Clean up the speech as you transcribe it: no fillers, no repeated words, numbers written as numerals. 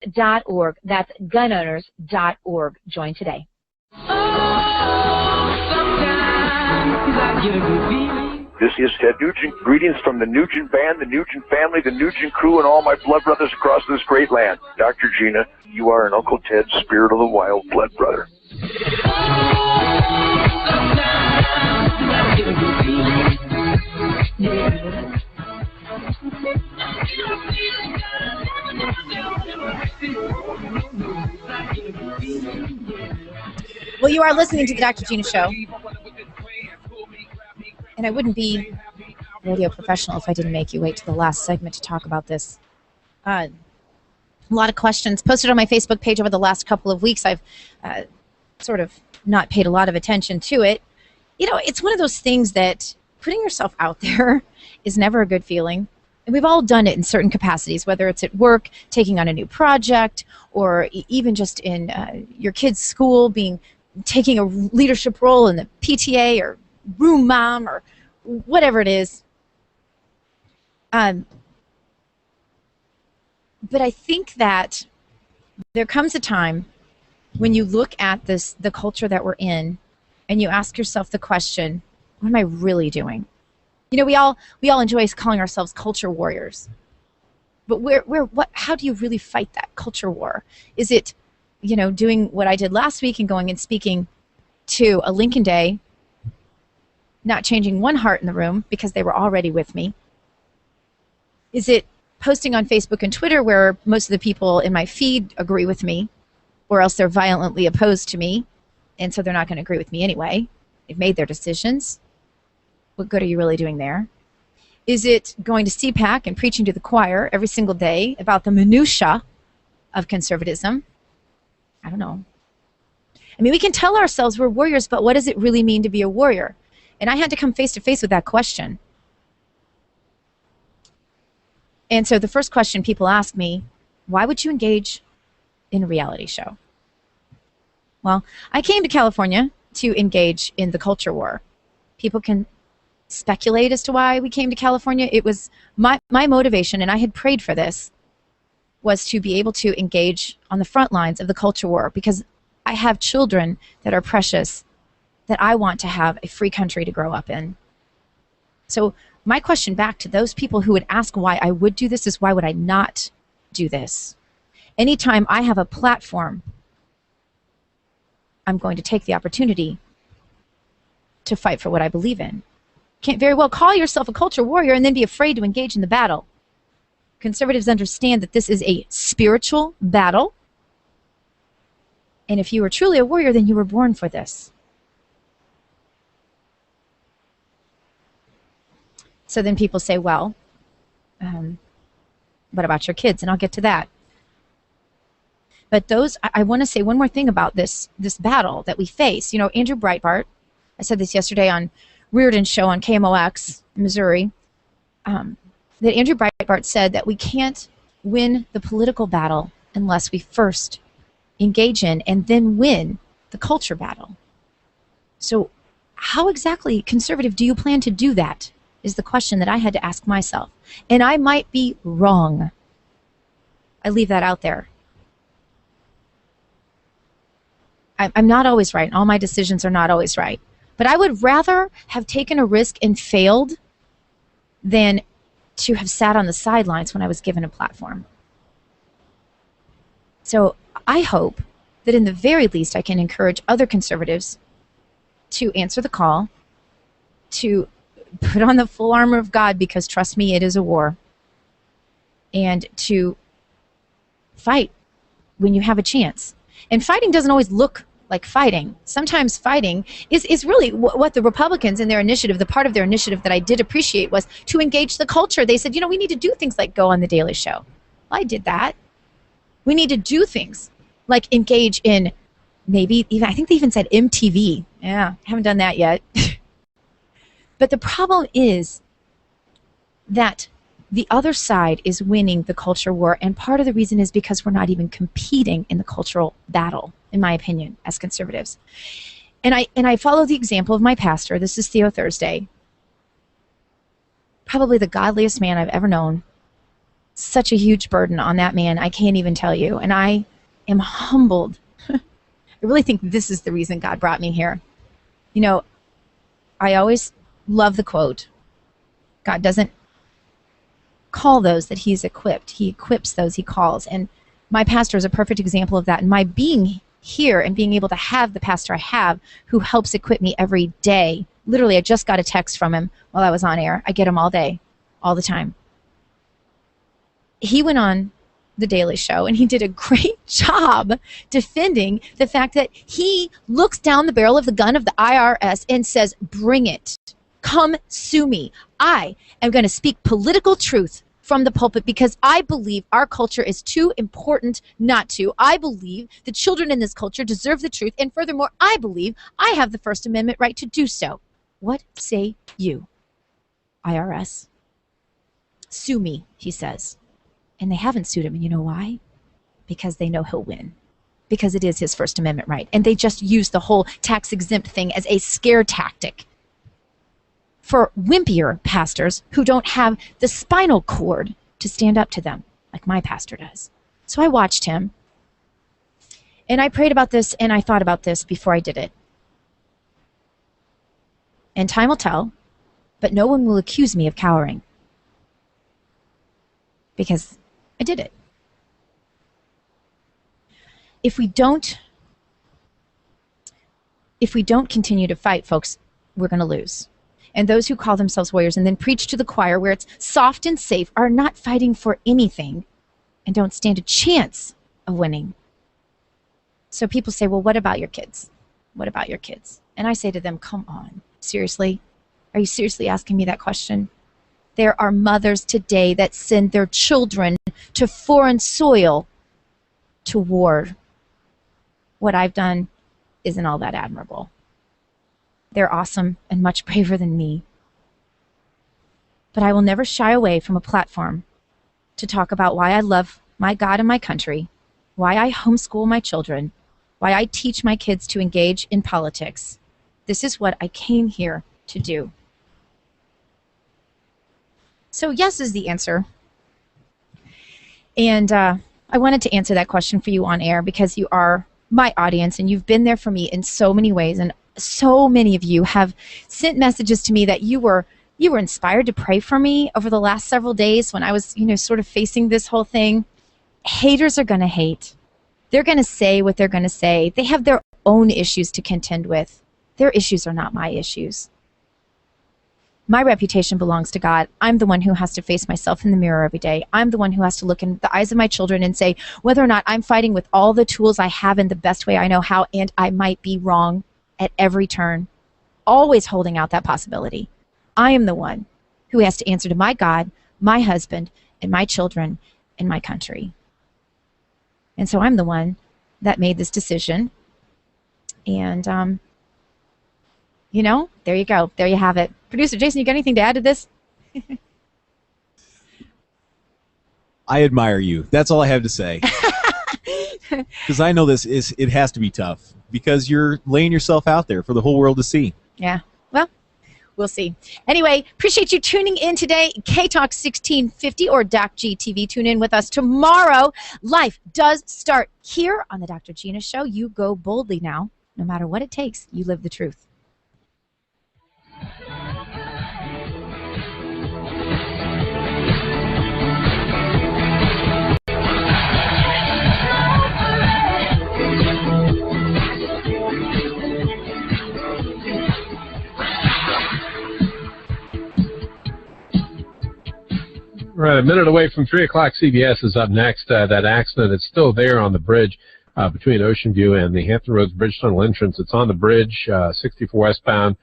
gunowners.org. That's gunowners.org. Join today. This is Ted Nugent. Greetings from the Nugent Band, the Nugent family, the Nugent crew, and all my blood brothers across this great land. Dr. Gina, you are an Uncle Ted's spirit of the wild blood brother. Well, you are listening to the Dr. Gina Show. And I wouldn't be a radio professional if I didn't make you wait to the last segment to talk about this. A lot of questions posted on my Facebook page over the last couple of weeks. I've sort of not paid a lot of attention to it. You know, it's one of those things that putting yourself out there is never a good feeling. And we've all done it in certain capacities, whether it's at work, taking on a new project, or even just in your kid's school, taking a leadership role in the PTA or room mom or whatever it is. But I think that there comes a time when you look at the culture that we're in, and you ask yourself the question, what am I really doing? You know, we all enjoy calling ourselves culture warriors. But how do you really fight that culture war? Is it, you know, doing what I did last week and going and speaking to a Lincoln Day, not changing one heart in the room because they were already with me? Is it posting on Facebook and Twitter where most of the people in my feed agree with me, or else they're violently opposed to me, and so they're not going to agree with me anyway? They've made their decisions. What good are you really doing there? Is it going to CPAC and preaching to the choir every single day about the minutia of conservatism? I don't know. I mean, we can tell ourselves we're warriors, but what does it really mean to be a warrior? And I had to come face to face with that question. And so the first question people ask me, why would you engage in a reality show? Well, I came to California to engage in the culture war. People can speculate as to why we came to California. It was my motivation, and I had prayed for this, was to be able to engage on the front lines of the culture war, because I have children that are precious, that I want to have a free country to grow up in. So my question back to those people who would ask why I would do this is, why would I not do this? Anytime I have a platform, I'm going to take the opportunity to fight for what I believe in. Can't very well call yourself a culture warrior and then be afraid to engage in the battle. Conservatives understand that this is a spiritual battle. And if you were truly a warrior, then you were born for this. So then people say, well, what about your kids? And I'll get to that. But I want to say one more thing about this battle that we face. You know, Andrew Breitbart, I said this yesterday on Reardon's show on KMOX, Missouri, that Andrew Breitbart said that we can't win the political battle unless we first engage in and then win the culture battle. So how exactly, conservative, do you plan to do that, is the question that I had to ask myself. And I might be wrong. I leave that out there. I'm not always right. All my decisions are not always right. But I would rather have taken a risk and failed than to have sat on the sidelines when I was given a platform. So I hope that in the very least I can encourage other conservatives to answer the call, to put on the full armor of God, because trust me, it is a war, and to fight when you have a chance. And fighting doesn't always look like fighting. Sometimes fighting is really what the Republicans in their initiative, the part of their initiative that I did appreciate, was to engage the culture. They said, you know, we need to do things like go on The Daily Show. Well, I did that. We need to do things like engage in maybe even, I think they even said MTV. Yeah, haven't done that yet. But the problem is that the other side is winning the culture war, and part of the reason is because we're not even competing in the cultural battle, in my opinion, as conservatives. And I follow the example of my pastor. This is Theo Thursday, probably the godliest man I've ever known, such a huge burden on that man. I can't even tell you. And I am humbled. I really think this is the reason God brought me here. You know, I always love the quote, God doesn't call those that he's equipped. He equips those he calls. And my pastor is a perfect example of that. And my being here and being able to have the pastor I have who helps equip me every day. Literally, I just got a text from him while I was on air. I get him all day, all the time. He went on The Daily Show and he did a great job defending the fact that he looks down the barrel of the gun of the IRS and says, bring it. Come sue me. I am going to speak political truth from the pulpit because I believe our culture is too important not to. I believe the children in this culture deserve the truth. And furthermore, I believe I have the First Amendment right to do so. What say you, IRS? Sue me, he says. And they haven't sued him. And you know why? Because they know he'll win. Because it is his First Amendment right. And they just use the whole tax-exempt thing as a scare tactic for wimpier pastors who don't have the spinal cord to stand up to them like my pastor does. So I watched him. And I prayed about this and I thought about this before I did it. And time will tell, but no one will accuse me of cowering. Because I did it. If we don't continue to fight, folks, we're going to lose. And those who call themselves warriors and then preach to the choir where it's soft and safe are not fighting for anything and don't stand a chance of winning. So people say, well, what about your kids? What about your kids? And I say to them, come on, seriously? Are you seriously asking me that question? There are mothers today that send their children to foreign soil to war. What I've done isn't all that admirable. They're awesome and much braver than me. But I will never shy away from a platform to talk about why I love my God and my country, why I homeschool my children, why I teach my kids to engage in politics. This is what I came here to do. So yes is the answer. And I wanted to answer that question for you on air because you are my audience and you've been there for me in so many ways. And so many of you have sent messages to me that you were inspired to pray for me over the last several days when I was, sort of facing this whole thing. Haters are going to hate. They're going to say what they're going to say. They have their own issues to contend with. Their issues are not my issues. My reputation belongs to God. I'm the one who has to face myself in the mirror every day. I'm the one who has to look in the eyes of my children and say whether or not I'm fighting with all the tools I have in the best way I know how, and I might be wrong at every turn, always holding out that possibility. I am the one who has to answer to my God, my husband, and my children, and my country. And so I'm the one that made this decision. And, there you go. There you have it. Producer Jason, you got anything to add to this? I admire you. That's all I have to say. Because I know it has to be tough because you're laying yourself out there for the whole world to see. Yeah. Well, we'll see. Anyway, appreciate you tuning in today. K-Talk 1650 or Doc G TV. Tune in with us tomorrow. Life does start here on the Dr. Gina Show. You go boldly now. No matter what it takes, you live the truth. Right, a minute away from 3 o'clock. CBS is up next. That accident is still there on the bridge between Ocean View and the Hampton Roads Bridge Tunnel entrance. It's on the bridge, 64 westbound,